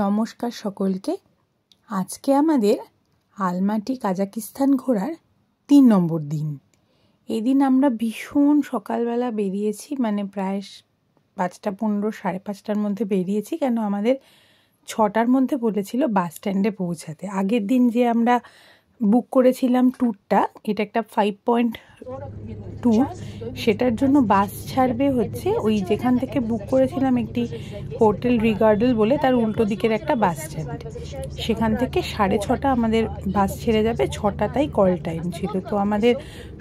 নমস্কার সকলকে। আজকে আমাদের আলমাটি কাজাকিস্তান ঘোরার 3 নম্বর দিন। এই দিন আমরা ভীষণ সকালবেলা বেরিয়েছি, মানে প্রায় 5:15 5:30টার মধ্যে বেরিয়েছি, কেন আমাদের 6টার মধ্যে বলেছিল বাস স্ট্যান্ডে পৌঁছাতে। আগের দিন যে আমরা বুক করেছিলাম ট্যুরটা, এটা একটা 5 পয়েন্ট ট্যুর, সেটার জন্য বাস ছাড়বে হচ্ছে ওই যেখান থেকে বুক করেছিলাম একটি হোটেল রিগার্ডেল বলে, তার উল্টো দিকের একটা বাস স্ট্যান্ড। সেখান থেকে 6:30 আমাদের বাস ছেড়ে যাবে, 6টা তাই কল টাইম ছিল। তো আমাদের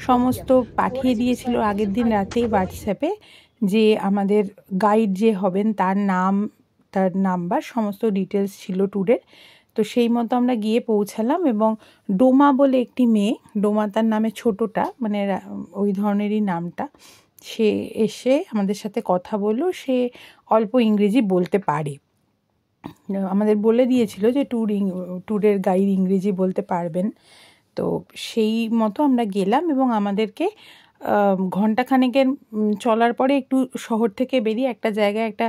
সমস্ত পাঠিয়ে দিয়েছিল আগের দিন রাতেই হোয়াটসঅ্যাপে, যে আমাদের গাইড যে হবেন তার নাম, তার নাম্বার, সমস্ত ডিটেলস ছিল ট্যুরের। তো সেই মতো আমরা গিয়ে পৌঁছালাম এবং ডোমা বলে একটি মেয়ে, ডোমা তার নামে ছোটোটা, মানে ওই ধরনেরই নামটা, সে এসে আমাদের সাথে কথা বললো। সে অল্প ইংরেজি বলতে পারে, আমাদের বলে দিয়েছিল যে ট্যুরের গাইড ইংরেজি বলতে পারবেন। তো সেই মতো আমরা গেলাম এবং আমাদেরকে ঘণ্টাখানেকের চলার পরে একটু শহর থেকে বেরিয়ে একটা জায়গায়, একটা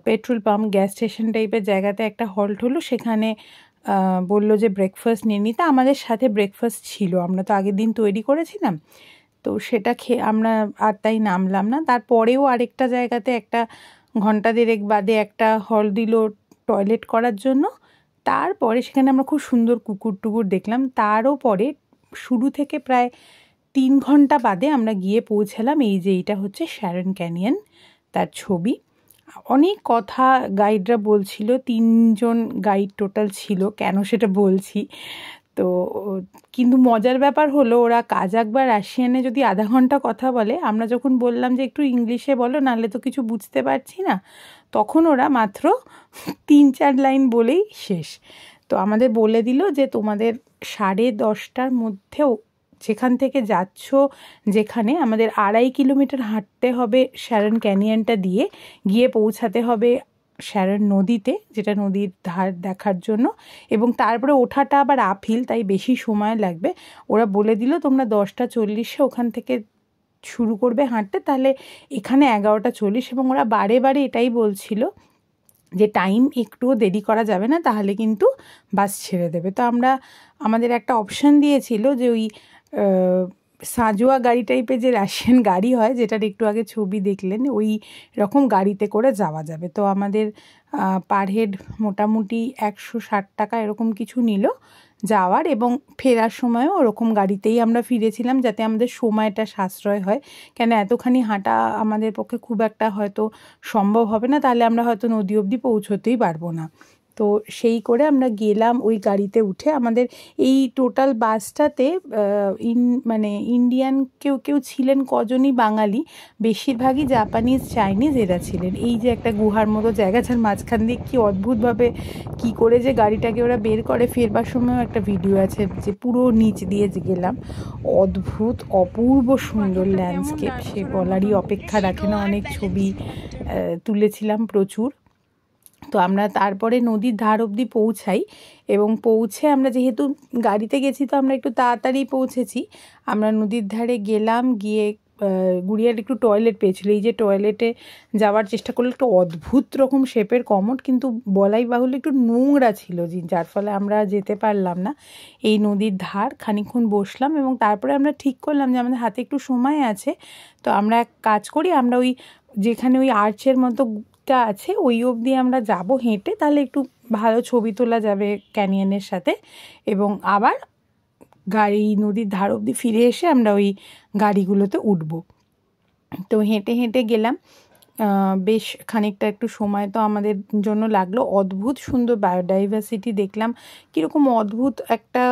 পেট্রোল পাম্প, গ্যাস স্টেশন টাইপের জায়গাতে একটা হল্ট হলো। সেখানে বললো যে ব্রেকফাস্ট নিয়ে নিতে। আমাদের সাথে ব্রেকফাস্ট ছিল, আমরা তো আগের দিন তৈরি করেছিলাম, তো সেটা খেয়ে আমরা আর তাই নামলাম না। তারপরেও আরেকটা জায়গাতে একটা ঘন্টা দেড়েক বাদে একটা হল দিল টয়লেট করার জন্য। তারপরে সেখানে আমরা খুব সুন্দর কুকুর টুকুর দেখলাম। তারও পরে শুরু থেকে প্রায় 3 ঘন্টা বাদে আমরা গিয়ে পৌঁছালাম। এই যে এইটা হচ্ছে শ্যারন ক্যানিয়ন, তার ছবি। অনেক কথা গাইডরা বলছিল, 3 জন গাইড টোটাল ছিল। কেন সেটা বলছি, তো কিন্তু মজার ব্যাপার হলো ওরা কাজাক বা রাশিয়ানে যদি আধা ঘন্টা কথা বলে, আমরা যখন বললাম যে একটু ইংলিশে বলো, নাহলে তো কিছু বুঝতে পারছি না, তখন ওরা মাত্র 3-4 লাইন বলেই শেষ। তো আমাদের বলে দিল যে তোমাদের 10:30টার মধ্যেও যেখান থেকে যাচ্ছ, যেখানে আমাদের 2.5 কিলোমিটার হাঁটতে হবে শ্যারন ক্যানিয়নটা দিয়ে, গিয়ে পৌঁছাতে হবে শ্যারন নদীতে, যেটা নদীর ধার দেখার জন্য, এবং তারপরে ওঠাটা আবার আপহিল, তাই বেশি সময় লাগবে। ওরা বলে দিল তোমরা 10:40 ওখান থেকে শুরু করবে হাঁটতে, তাহলে এখানে 11:40। এবং ওরা বারে বারে এটাই বলছিল যে টাইম একটুও দেরি করা যাবে না, তাহলে কিন্তু বাস ছেড়ে দেবে। তো আমাদের একটা অপশান দিয়েছিল যে ওই সাজোয়া গাড়ি টাইপের যে রাশিয়ান গাড়ি হয়, যেটার একটু আগে ছবি দেখলেন, ওই রকম গাড়িতে করে যাওয়া যাবে। তো আমাদের পার হেড মোটামুটি 160 টাকা এরকম কিছু নিল যাওয়ার, এবং ফেরার সময়ও ওরকম গাড়িতেই আমরা ফিরেছিলাম, যাতে আমাদের সময়টা সাশ্রয় হয়। কেন এতখানি হাঁটা আমাদের পক্ষে খুব একটা হয়তো সম্ভব হবে না, তাহলে আমরা হয়তো নদী অবধি পৌঁছতেই পারবো না। তো সেই করে আমরা গেলাম ওই গাড়িতে উঠে। আমাদের এই টোটাল বাসটাতে মানে ইন্ডিয়ান কেউ ছিলেন কজনই, বাঙালি, বেশিরভাগই জাপানিজ, চাইনিজ এরা ছিলেন। এই যে একটা গুহার মতো জায়গা, যার মাঝখান দিয়ে কী অদ্ভুতভাবে কী করে যে গাড়িটাকে ওরা বের করে, ফেরবার সময়ও একটা ভিডিও আছে যে পুরো নিচ দিয়ে গেলাম। অদ্ভুত অপূর্ব সুন্দর ল্যান্ডস্কেপ, সে বলারই অপেক্ষা রাখে না। অনেক ছবি তুলেছিলাম প্রচুর। তো আমরা তারপরে নদীর ধার অবধি পৌঁছাই, এবং পৌঁছে আমরা যেহেতু গাড়িতে গেছি, তো আমরা একটু তাড়াতাড়ি পৌঁছেছি। আমরা নদীর ধারে গেলাম, গিয়ে গুড়িয়ার একটু টয়লেট পেয়েছিল। এই যে টয়লেটে যাওয়ার চেষ্টা করলে, একটু অদ্ভুত রকম শেপের কমোড, কিন্তু বলাই বাহুল্য একটু নোংরা ছিল, যার ফলে আমরা যেতে পারলাম না। এই নদীর ধার খানিকক্ষণ বসলাম, এবং তারপরে আমরা ঠিক করলাম যে আমাদের হাতে একটু সময় আছে, তো আমরা এক কাজ করি, আমরা ওই যেখানে ওই আর্চের মতো আছে ওই অবধি আমরা যাব হেঁটে, তাহলে একটু ভালো ছবি তোলা যাবে ক্যানিয়নের সাথে, এবং আবার গাড়ি নদীর ধার অবধি ফিরে এসে আমরা ওই গাড়িগুলোতে উঠবো। তো হেঁটে হেঁটে গেলাম, বেশ খানিকটা একটু সময় তো আমাদের জন্য লাগলো। অদ্ভুত সুন্দর বায়োডাইভার্সিটি দেখলাম, কীরকম অদ্ভুত একটা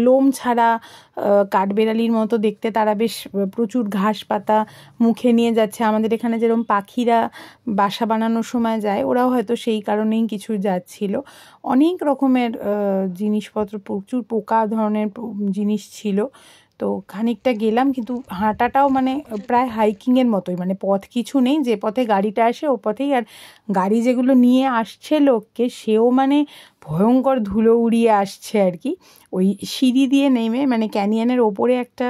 লোম ছাড়া কাঠবেড়ালির মতো দেখতে, তারা বেশ প্রচুর ঘাস পাতা মুখে নিয়ে যাচ্ছে। আমাদের এখানে যেরকম পাখিরা বাসা বানানোর সময় যায়, ওরাও হয়তো সেই কারণেই কিছু যাচ্ছিল। অনেক রকমের জিনিসপত্র, প্রচুর পোকা ধরনের জিনিস ছিল। তো খানিকটা গেলাম, কিন্তু হাঁটাটাও মানে প্রায় হাইকিংয়ের মতোই, মানে পথ কিছু নেই, যে পথে গাড়িটা আসে ও পথেই। আর গাড়ি যেগুলো নিয়ে আসছে লোককে, সেও মানে ভয়ঙ্কর ধুলো উড়িয়ে আসছে আর কি। ওই সিঁড়ি দিয়ে নেমে, মানে ক্যানিয়নের ওপরে একটা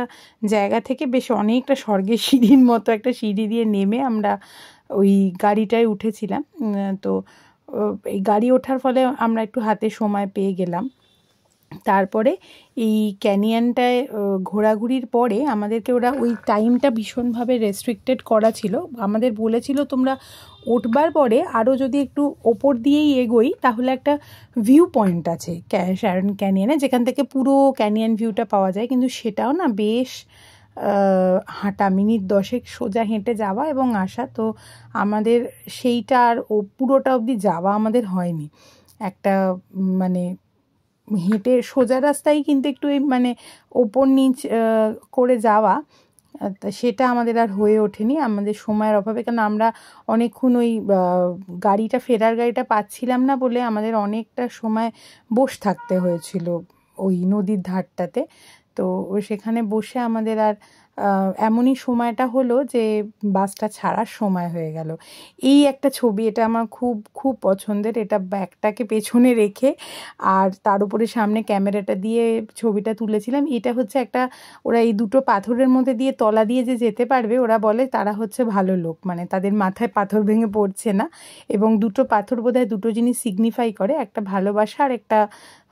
জায়গা থেকে বেশ অনেকটা স্বর্গের সিঁড়ির মতো একটা সিঁড়ি দিয়ে নেমে আমরা ওই গাড়িটায় উঠেছিলাম। তো এই গাড়ি ওঠার ফলে আমরা একটু হাতে সময় পেয়ে গেলাম। তারপরে এই ক্যানিয়নটায় ঘোরাঘুরির পরে আমাদেরকে ওরা ওই টাইমটা ভীষণভাবে রেস্ট্রিক্টেড করা ছিল। আমাদের বলেছিল তোমরা উঠবার পরে আরও যদি একটু ওপর দিয়েই এগোই তাহলে একটা ভিউ পয়েন্ট আছে শ্যারন ক্যানিয়নে, যেখান থেকে পুরো ক্যানিয়ন ভিউটা পাওয়া যায়, কিন্তু সেটাও না বেশ হাঁটা, মিনিট 10 সোজা হেঁটে যাওয়া এবং আসা। তো আমাদের সেইটা আর পুরোটা অবধি যাওয়া আমাদের হয়নি। একটা মানে হেঁটে সোজা রাস্তায় কিন্তু একটু মানে ওপর নিচ করে যাওয়া, সেটা আমাদের আর হয়ে ওঠেনি আমাদের সময়ের অভাবে। কারণ আমরা অনেকক্ষণ ওই ফেরার গাড়িটা পাচ্ছিলাম না বলে আমাদের অনেকটা সময় বসে থাকতে হয়েছিল ওই নদীর ধারটাতে। তো সেখানে বসে আমাদের আর এমনই সময়টা হলো যে বাসটা ছাড়ার সময় হয়ে গেল। এই একটা ছবি, এটা আমার খুব খুব পছন্দের। এটা ব্যাগটাকে পেছনে রেখে আর তার উপরে সামনে ক্যামেরাটা দিয়ে ছবিটা তুলেছিলাম। এটা হচ্ছে একটা, ওরা এই দুটো পাথরের মধ্যে দিয়ে তলা দিয়ে যে যেতে পারবে ওরা বলে তারা হচ্ছে ভালো লোক, মানে তাদের মাথায় পাথর ভেঙে পড়ছে না। এবং দুটো পাথর বোধহয় দুটো জিনিস সিগনিফাই করে, একটা ভালোবাসা আর একটা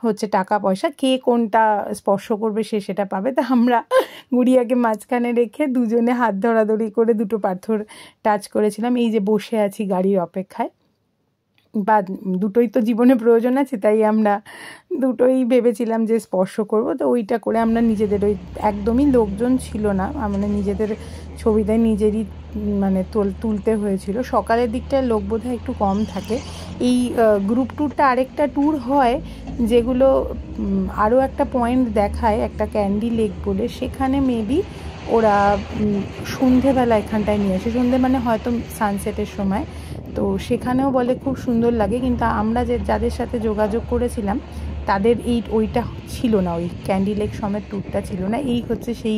হচ্ছে টাকা পয়সা। কে কোনটা স্পর্শ করবে সেটা পাবে। তা আমরা গুড়িয়াকে মাঝখানে রেখে দুজনে হাত ধরাধরি করে দুটো পাথর টাচ করেছিলাম। এই যে বসে আছি গাড়ির অপেক্ষায়, বা দুটোই তো জীবনে প্রয়োজন আছে, তাই আমরা দুটোই ভেবেছিলাম যে স্পর্শ করব। তো ওইটা করে আমরা নিজেদের, ওই একদমই লোকজন ছিল না, আমরা নিজেদের ছবিটাই নিজেরই মানে তুলতে হয়েছিল। সকালের দিকটায় লোক বোধহয় একটু কম থাকে। এই গ্রুপ ট্যুরটা আরেকটা ট্যুর হয় যেগুলো আরও একটা পয়েন্ট দেখায়, একটা ক্যান্ডি লেক বলে, সেখানে মেবি ওরা সন্ধেবেলা এখানটায় নিয়ে আসে, সন্ধে মানে হয়তো সানসেটের সময়। তো সেখানেও বলে খুব সুন্দর লাগে, কিন্তু আমরা যাদের সাথে যোগাযোগ করেছিলাম তাদের ওইটা ছিল না, ওই ক্যান্ডি লেক সমেত ট্যুরটা ছিল না। এই হচ্ছে সেই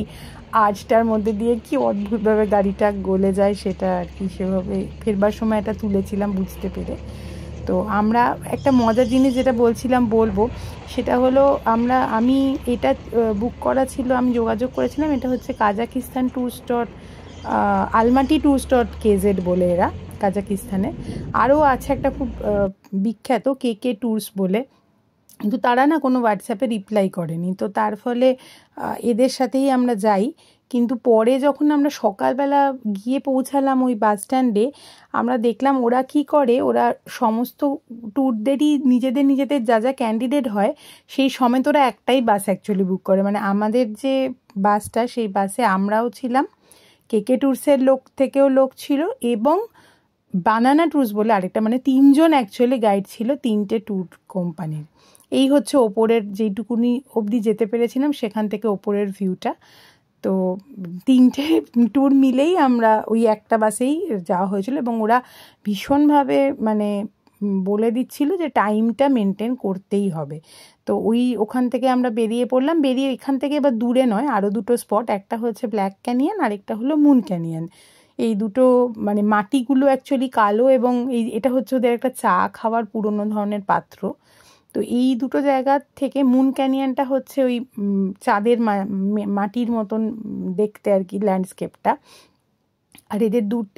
আর্চটার মধ্যে দিয়ে কি অদ্ভুতভাবে গাড়িটা গলে যায় সেটা আর কি, সেভাবে ফেরবার সময় এটা তুলেছিলাম বুঝতে পেরে। তো আমরা একটা মজার জিনিস যেটা বলবো সেটা হলো, আমি এটা বুক করা ছিল, আমি যোগাযোগ করেছিলাম, এটা হচ্ছে কাজাকিস্তান আলমাটি ট্যুরস.kz বলে এরা, কাজাকিস্তানে। আরও আছে একটা খুব বিখ্যাত KK ট্যুরস বলে, কিন্তু তারা না কোনো হোয়াটসঅ্যাপে রিপ্লাই করেনি। তো তার ফলে এদের সাথেই আমরা যাই। কিন্তু পরে যখন আমরা সকালবেলা গিয়ে পৌঁছালাম ওই বাস স্ট্যান্ডে, আমরা দেখলাম ওরা কি করে, ওরা সমস্ত ট্যুরদেরই নিজেদের যা যা ক্যান্ডিডেট হয় সেই সমেত ওরা একটাই বাস অ্যাকচুয়ালি বুক করে। মানে আমাদের যে বাসটা, সেই বাসে আমরাও ছিলাম, KK ট্যুরসের থেকেও লোক ছিল, এবং বানানা ট্যুরস বলে আরেকটা, মানে 3 জন অ্যাকচুয়ালি গাইড ছিল 3টে ট্যুর কোম্পানির। এই হচ্ছে ওপরের যেইটুকুনি অবধি যেতে পেরেছিলাম সেখান থেকে ওপরের ভিউটা। তো 3টে ট্যুর মিলেই আমরা ওই একটা বাসেই যাওয়া হয়েছিল, এবং ওরা ভীষণভাবে মানে বলে দিচ্ছিল যে টাইমটা মেনটেন করতেই হবে। তো ওখান থেকে আমরা বেরিয়ে পড়লাম। এখান থেকে এবার দূরে নয়, আরও দুটো স্পট, একটা হচ্ছে ব্ল্যাক ক্যানিয়ন, আরেকটা হলো মুন ক্যানিয়ন। এই দুটো মানে মাটিগুলো অ্যাকচুয়ালি কালো, এবং এটা হচ্ছে ওদের একটা চা খাওয়ার পুরনো ধরনের পাত্র। তো এই দুটো জায়গা থেকে মুন ক্যানিয়নটা হচ্ছে ওই চাঁদের মাটির মতন দেখতে আর কি ল্যান্ডস্কেপটা। আর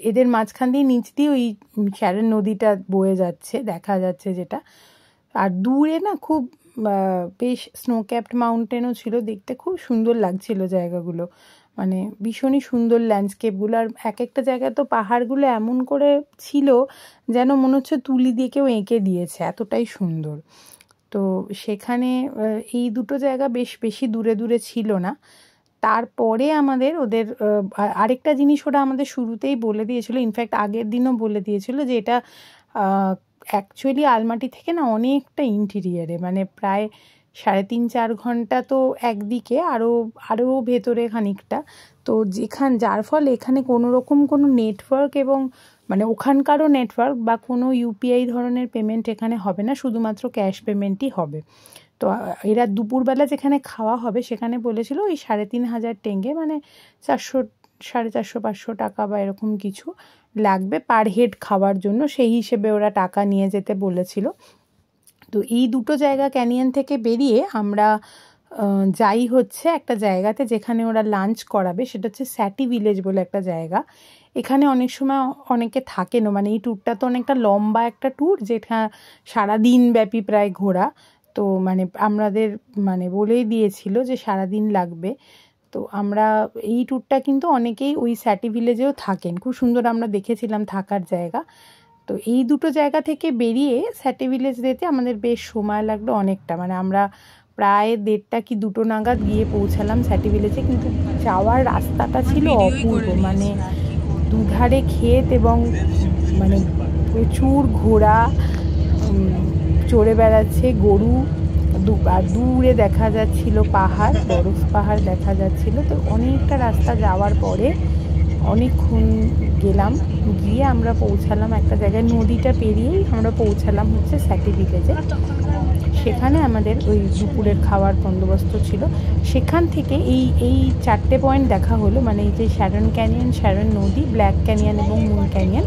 এদের মাঝখান দিয়ে নিচ দিয়ে ওই শ্যারন নদীটা বয়ে যাচ্ছে, দেখা যাচ্ছে যেটা। আর দূরে না খুব বেশ স্নোক্যাপড মাউন্টেনও ছিল, দেখতে খুব সুন্দর লাগছিল জায়গাগুলো, মানে ভীষণই সুন্দর ল্যান্ডস্কেপগুলো। আর এক একটা জায়গায় তো পাহাড়গুলো এমন করে ছিল যেন মনে হচ্ছে তুলি দিয়ে কেউ এঁকে দিয়েছে, এতটাই সুন্দর। তো সেখানে এই দুটো জায়গা বেশি দূরে ছিল না। তারপরে আমাদের ওদের আরেকটা জিনিস ওরা আমাদের শুরুতেই বলে দিয়েছিল, ইনফ্যাক্ট আগের দিনও বলে দিয়েছিল, যে এটা অ্যাকচুয়ালি আলমাটি থেকে না অনেকটা ইন্টিরিয়ারে, মানে প্রায় 3.5-4 ঘন্টা তো একদিকে, আরও ভেতরে খানিকটা। তো যার ফলে এখানে কোনো রকম কোনো নেটওয়ার্ক, এবং মানে ওখানকারও নেটওয়ার্ক বা কোনো UPI ধরনের পেমেন্ট এখানে হবে না, শুধুমাত্র ক্যাশ পেমেন্টই হবে। তো এরা দুপুরবেলা যেখানে খাওয়া হবে সেখানে বলেছিল ওই 3,500 টেঙ্গে, মানে 400-450-500 টাকা বা এরকম কিছু লাগবে পার হেড খাওয়ার জন্য, সেই হিসেবে ওরা টাকা নিয়ে যেতে বলেছিল। তো এই দুটো জায়গা ক্যানিয়ন থেকে বেরিয়ে আমরা যাই হচ্ছে একটা জায়গাতে যেখানে ওরা লাঞ্চ করাবে, সেটা হচ্ছে স্যাটি ভিলেজ বলে একটা জায়গা। এখানে অনেক সময় অনেকে থাকেনও, মানে এই ট্যুরটা তো অনেকটা লম্বা একটা ট্যুর, যেটা সারাদিন ব্যাপী প্রায় ঘোরা। তো মানে আমাদের মানে বলেই দিয়েছিল যে সারাদিন লাগবে। তো আমরা এই ট্যুরটা কিন্তু অনেকেই ওই স্যাটি ভিলেজেও থাকেন, খুব সুন্দর আমরা দেখেছিলাম থাকার জায়গা। তো এই দুটো জায়গা থেকে বেরিয়ে স্যাটি ভিলেজ যেতে আমাদের বেশ সময় লাগলো অনেকটা, মানে আমরা প্রায় 1:30 কি 2 নাগাদ গিয়ে পৌঁছালাম স্যাটি ভিলেজে। কিন্তু যাওয়ার রাস্তাটা ছিল অপূর্ব, মানে দুধারে ক্ষেত এবং মানে প্রচুর ঘোড়া চড়ে বেড়াচ্ছে, গরু, আর দূরে দেখা যাচ্ছিল পাহাড়, বরফ পাহাড় দেখা যাচ্ছিল। তো অনেকটা রাস্তা যাওয়ার পরে অনেকক্ষণ গেলাম, গিয়ে আমরা পৌঁছালাম একটা জায়গায়, নদীটা পেরিয়েই আমরা পৌঁছালাম হচ্ছে স্যাটি ভিলেজে। সেখানে আমাদের ওই দুপুরের খাওয়ার বন্দোবস্ত ছিল। সেখান থেকে এই 4টে পয়েন্ট দেখা হলো, মানে এই যে শ্যারন ক্যানিয়ন, শ্যারন নদী, ব্ল্যাক ক্যানিয়ন এবং মুন ক্যানিয়ন।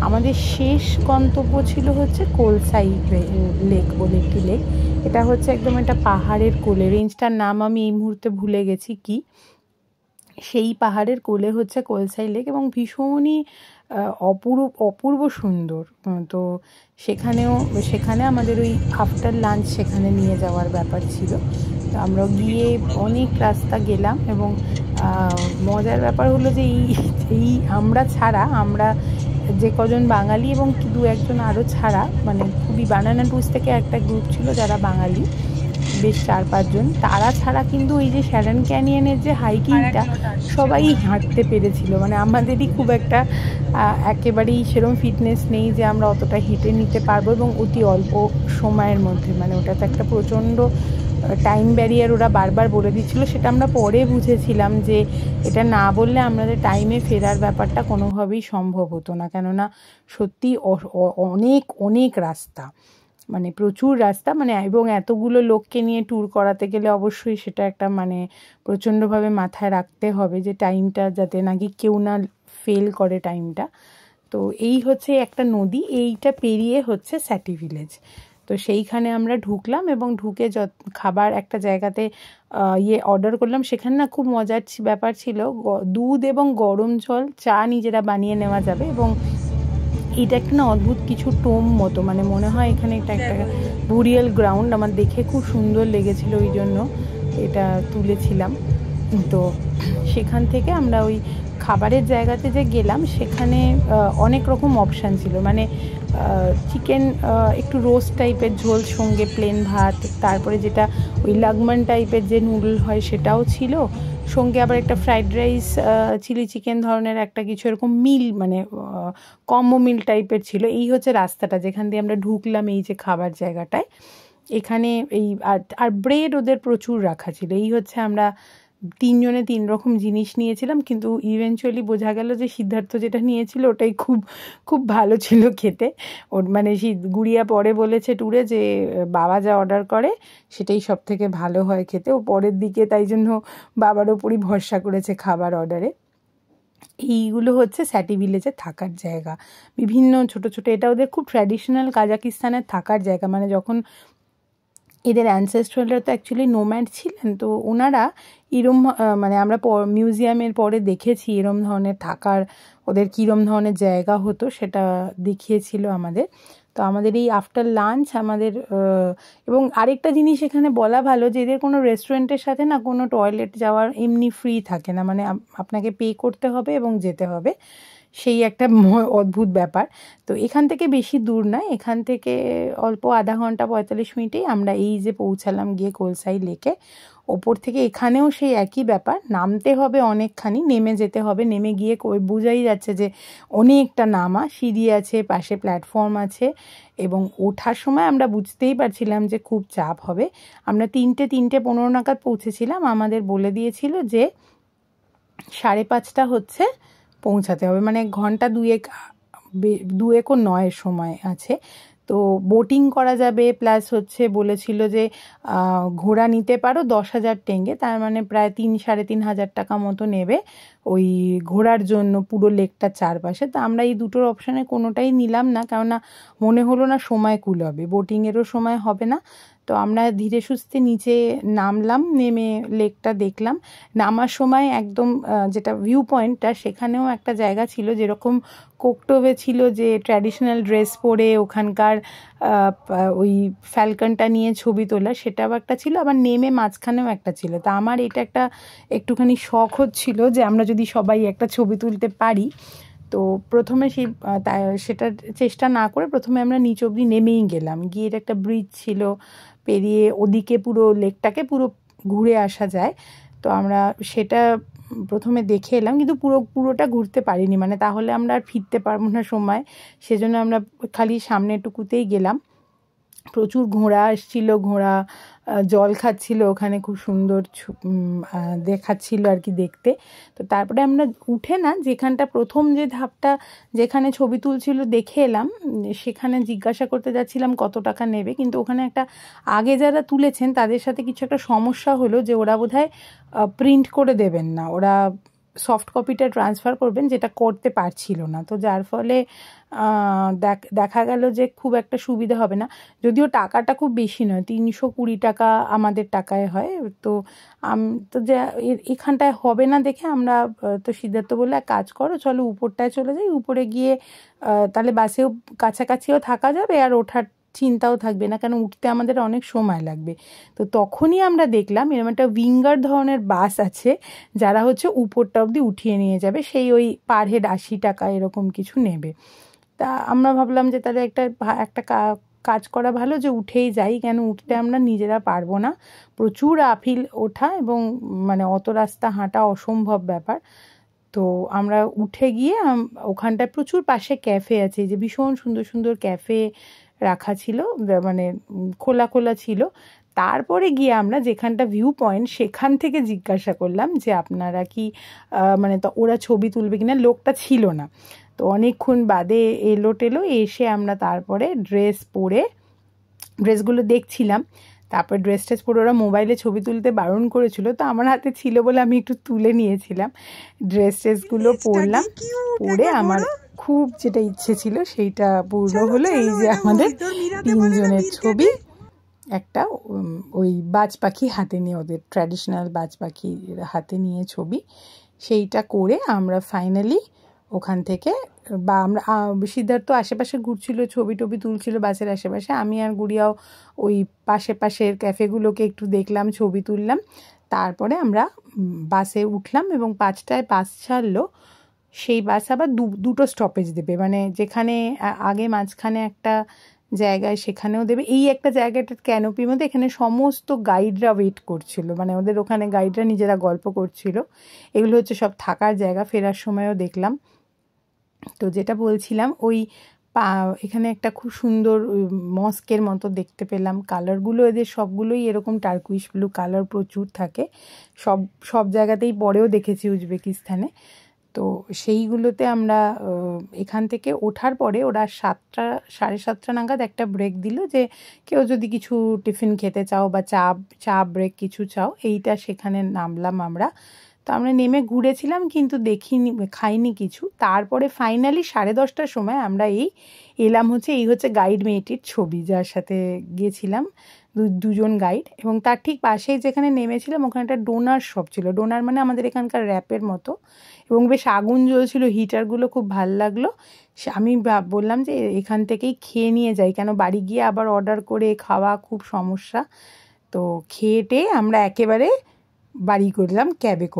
আমাদের শেষ গন্তব্য ছিল হচ্ছে কোলসাই লেক বলে একটি লেক। এটা হচ্ছে একদম একটা পাহাড়ের কোলে, রেঞ্জটার নাম আমি এই মুহূর্তে ভুলে গেছি কি। সেই পাহাড়ের কোলে হচ্ছে কোলসাই লেক এবং ভীষণই অপূর্ব সুন্দর। তো সেখানে আমাদের ওই আফটার লাঞ্চ সেখানে নিয়ে যাওয়ার ব্যাপার ছিল। তো আমরা গিয়ে অনেক রাস্তা গেলাম এবং মজার ব্যাপার হলো যে এই আমরা যে কজন বাঙালি এবং 2-1 জন আরও ছাড়া, মানে খুবই বানানা টুরিস থেকে একটা গ্রুপ ছিল যারা বাঙালি, বেশ 4-5 জন, তারা ছাড়া কিন্তু ওই যে শ্যারন ক্যানিয়নের যে হাইকিংটা সবাই হাঁটতে পেরেছিল। মানে আমাদেরই খুব একটা একেবারেই সেরকম ফিটনেস নেই যে আমরা অতটা হেঁটে নিতে পারবো এবং অতি অল্প সময়ের মধ্যে, মানে ওটা তো একটা প্রচণ্ড টাইম ব্যারিয়ার ওরা বারবার বলে দিচ্ছিলো। সেটা আমরা পরে বুঝেছিলাম যে এটা না বললে আমাদের টাইমে ফেরার ব্যাপারটা কোনোভাবেই সম্ভব হতো না, কেননা সত্যি অনেক রাস্তা, মানে প্রচুর রাস্তা, মানে এবং এতগুলো লোককে নিয়ে ট্যুর করাতে গেলে অবশ্যই সেটা একটা মানে প্রচণ্ডভাবে মাথায় রাখতে হবে যে টাইমটা যাতে নাকি কেউ না ফেল করে টাইমটা। তো এই হচ্ছে একটা নদী, এইটা পেরিয়ে হচ্ছে স্যাটি ভিলেজ। তো সেইখানে আমরা ঢুকলাম এবং ঢুকে খাবার একটা জায়গাতে অর্ডার করলাম। সেখানে না খুব মজার ব্যাপার ছিল, দুধ এবং গরম জল, চা নিজেরা বানিয়ে নেওয়া যাবে। এবং এটা একটা না অদ্ভুত কিছু টোম মতো, মানে মনে হয় এখানে একটা বুরিয়াল গ্রাউন্ড। আমার দেখে খুব সুন্দর লেগেছিল, ওই জন্য এটা তুলেছিলাম। তো সেখান থেকে আমরা ওই খাবারের জায়গাতে যে গেলাম, সেখানে অনেক রকম অপশান ছিল, মানে চিকেন একটু রোস্ট টাইপের ঝোল, সঙ্গে প্লেন ভাত, তারপরে যেটা ওই লাগমান টাইপের যে নুডল হয় সেটাও ছিল, সঙ্গে আবার একটা ফ্রাইড রাইস, চিলি চিকেন ধরনের একটা কিছু এরকম মিল, মানে কম্বো মিল টাইপের ছিল। এই হচ্ছে রাস্তাটা যেখান দিয়ে আমরা ঢুকলাম এই যে খাবার জায়গাটায়। এখানে এই আর ব্রেড ওদের প্রচুর রাখা ছিল। এই হচ্ছে আমরা 3 জনে 3 রকম জিনিস নিয়েছিলাম, কিন্তু ইভেনচুয়ালি বোঝা গেল যে সিদ্ধার্থ যেটা নিয়েছিল ওটাই খুব ভালো ছিল খেতে। ওর মানে গুড়িয়া পরে বলেছে ট্যুরে যে বাবা যা অর্ডার করে সেটাই সব থেকে ভালো হয় খেতে। ও পরের দিকে তাই জন্য বাবার ওপরই ভরসা করেছে খাবার অর্ডারে। এইগুলো হচ্ছে স্যাটি ভিলেজে থাকার জায়গা, বিভিন্ন ছোট ছোট, এটা ওদের খুব ট্র্যাডিশনাল কাজাকিস্তানের থাকার জায়গা। মানে যখন এদের অ্যানসেস্ট্রালরা তো অ্যাকচুয়ালি নোম্যাড ছিলেন, তো ওনারা এরম, মানে আমরা মিউজিয়ামের পরে দেখেছি এরম ধরনের থাকার, ওদের কীরম ধরনের জায়গা হতো সেটা দেখিয়েছিল আমাদের। তো আমাদের এই আফটার লাঞ্চ আমাদের এবং আরেকটা জিনিস এখানে বলা ভালো যে এদের কোনো রেস্টুরেন্টের সাথে না কোনো টয়লেট যাওয়ার এমনি ফ্রি থাকে না, মানে আপনাকে পে করতে হবে এবং যেতে হবে, সেই একটা অদ্ভুত ব্যাপার। তো এখান থেকে বেশি দূর নয়, এখান থেকে অল্প আধা ঘন্টা 45 মিনিটেই আমরা এই যে পৌঁছালাম গিয়ে কোলসাই লেকে। ওপর থেকে এখানেও সেই একই ব্যাপার, নামতে হবে অনেকখানি, নেমে যেতে হবে, নেমে গিয়ে বোঝাই যাচ্ছে যে অনেকটা নামা, সিঁড়ি আছে, পাশে প্ল্যাটফর্ম আছে, এবং ওঠার সময় আমরা বুঝতেই পারছিলাম যে খুব চাপ হবে। আমরা 3:15 নাগাদ পৌঁছেছিলাম, আমাদের বলে দিয়েছিল যে 5:30 হচ্ছে পৌঁছাতে হবে, মানে ঘন্টা দুয়েকও নয় সময় আছে। তো বোটিং করা যাবে, প্লাস হচ্ছে বলেছিল যে ঘোড়া নিতে পারো 10,000 টেঙ্গে, তার মানে প্রায় 3-3.5 টাকা মতো নেবে ওই ঘোরার জন্য পুরো লেকটার চারপাশে। তো আমরা এই দুটোর অপশানে কোনোটাই নিলাম না, কেননা মনে হলো না সময় কুলাবে, বোটিংয়েরও সময় হবে না। তো আমরা ধীরে সুস্থে নিচে নামলাম, নেমে লেকটা দেখলাম। নামার সময় একদম যেটা ভিউ পয়েন্টটা, সেখানেও একটা জায়গা ছিল যেরকম কোকটোভে ছিল, যে ট্র্যাডিশনাল ড্রেস পরে ওখানকার ওই ফ্যালকনটা নিয়ে ছবি তোলা, সেটাও একটা ছিল, আবার নেমে মাঝখানেও একটা ছিল। তা আমার এটা একটা একটুখানি শখ হচ্ছিল যে আমরা যদি সবাই একটা ছবি তুলতে পারি। তো প্রথমে সেটা চেষ্টা না করে প্রথমে আমরা নিচ অবধি নেমেই গেলাম, গিয়ে একটা ব্রিজ ছিল, পেরিয়ে ওদিকে পুরো লেকটাকে পুরো ঘুরে আসা যায়। তো আমরা সেটা প্রথমে দেখে এলাম, কিন্তু পুরোটা ঘুরতে পারিনি, মানে তাহলে আমরা আর ফিরতে পারবো না সময়, সেজন্য আমরা খালি সামনেটুকুতেই গেলাম। প্রচুর ঘোড়া আসছিল, ঘোড়া জল খাচ্ছিল ওখানে, খুব সুন্দর দেখাচ্ছিল আর কি দেখতে। তো তারপরে আমরা উঠে না, যেখানটা প্রথম যে ধাপটা যেখানে ছবি তুলছিল দেখে এলাম, সেখানে জিজ্ঞাসা করতে যাচ্ছিলাম কত টাকা নেবে, কিন্তু ওখানে একটা আগে যারা তুলেছেন তাদের সাথে কিছু একটা সমস্যা হলো, যে ওরা বোধহয় প্রিন্ট করে দেবেন না, ওরা সফট কপিটা ট্রান্সফার করবেন, যেটা করতে পারছিল না। তো যার ফলে দেখা গেল যে খুব একটা সুবিধা হবে না, যদিও টাকাটা খুব বেশি নয়, 320 টাকা আমাদের টাকায় হয়। তো যে এখানটায় হবে না দেখে আমরা, তো সিদ্ধার্থ বললো এক কাজ করো, চলো উপরটায় চলে যাই, উপরে গিয়ে তাহলে বাসেও কাছাকাছিও থাকা যাবে আর ওঠার চিন্তাও থাকবে না, কেন উঠতে আমাদের অনেক সময় লাগবে। তো তখনই আমরা দেখলাম এরকম একটা উইঙ্গার ধরনের বাস আছে, যারা হচ্ছে উপরটা অবধি উঠিয়ে নিয়ে যাবে, সেই ওই পার হেড 80 টাকা এরকম কিছু নেবে। তা আমরা ভাবলাম যে তাহলে একটা কাজ করা ভালো, যে উঠেই যাই, কেন উঠতে আমরা নিজেরা পারবো না, প্রচুর আপিল ওঠা এবং মানে অত রাস্তা হাঁটা অসম্ভব ব্যাপার। তো আমরা উঠে গিয়ে ওখানটায় প্রচুর পাশে ক্যাফে আছে, যে ভীষণ সুন্দর সুন্দর ক্যাফে রাখা ছিল, মানে খোলা ছিল। তারপরে গিয়ে আমরা যেখানটা ভিউ পয়েন্ট, সেখান থেকে জিজ্ঞাসা করলাম যে আপনারা কি মানে তো ওরা ছবি তুলবে কিনা, লোকটা ছিল না। তো অনেকক্ষণ বাদে টেলো এসে আমরা তারপরে ড্রেসগুলো দেখছিলাম, তারপর ড্রেস পরে ওরা মোবাইলে ছবি তুলতে বারণ করেছিল, তো আমার হাতে ছিল বলে আমি একটু তুলে নিয়েছিলাম। ড্রেসগুলো পরলাম, পরে আমার খুব যেটা ইচ্ছে ছিল সেইটা পূর্ণ হলো। এই যে আমাদের 3 জনের ছবি, একটা ওই বাজ পাখি হাতে নিয়ে, ওদের ট্র্যাডিশনাল বাজ পাখি হাতে নিয়ে ছবি, সেইটা করে আমরা ফাইনালি ওখান থেকে, বা আমরা সিদ্ধার্থ আশেপাশে ঘুরছিল, ছবি টবি তুলছিল বাসের আশেপাশে, আমি আর গুড়িয়াও ওই পাশের ক্যাফেগুলোকে একটু দেখলাম, ছবি তুললাম। তারপরে আমরা বাসে উঠলাম এবং 5টায় বাস ছাড়লো। সেই বাস আবার দুটো স্টপেজ দেবে, মানে যেখানে আগে মাঝখানে একটা জায়গায় সেখানেও দেবে, এই একটা জায়গাটার ক্যানোপির মধ্যে, এখানে সমস্ত গাইডরা ওয়েট করছিল, মানে ওদের ওখানে গাইডরা নিজেরা গল্প করছিল। এগুলো হচ্ছে সব থাকার জায়গা, ফেরার সময়ও দেখলাম। তো যেটা বলছিলাম, ওই এখানে একটা খুব সুন্দর মস্কের মতো দেখতে পেলাম, কালারগুলো এদের সবগুলোই এরকম টার্কুইশ ব্লু কালার প্রচুর থাকে, সব জায়গাতেই পরেও দেখেছি উজবেকিস্তানে। তো সেইগুলোতে আমরা এখান থেকে ওঠার পরে ওরা 7:30 নাগাদ একটা ব্রেক দিল, যে কেউ যদি কিছু টিফিন খেতে চাও বা চা ব্রেক কিছু চাও, এইটা সেখানে নামলাম আমরা। তো আমরা নেমে ঘুরেছিলাম, কিন্তু খাইনি কিছু। তারপরে ফাইনালি 10:30টার সময় আমরা এলাম হচ্ছে, এই হচ্ছে গাইড মেয়েটির ছবি, যার সাথে গিয়েছিলাম, দুজন গাইড, এবং তার ঠিক পাশেই যেখানে নেমেছিলাম ওখানে একটা ডোনার শপ ছিল। ডোনার মানে আমাদের এখানকার র্যাপের মতো, এবং বেশ আগুন জ্বলছিল, হিটারগুলো খুব ভাল লাগলো। আমি বললাম যে এখান থেকেই খেয়ে নিয়ে যাই, কেন বাড়ি গিয়ে আবার অর্ডার করে খাওয়া খুব সমস্যা। তো খেয়ে আমরা একেবারে বাড়ি করলাম ক্যাবে করে।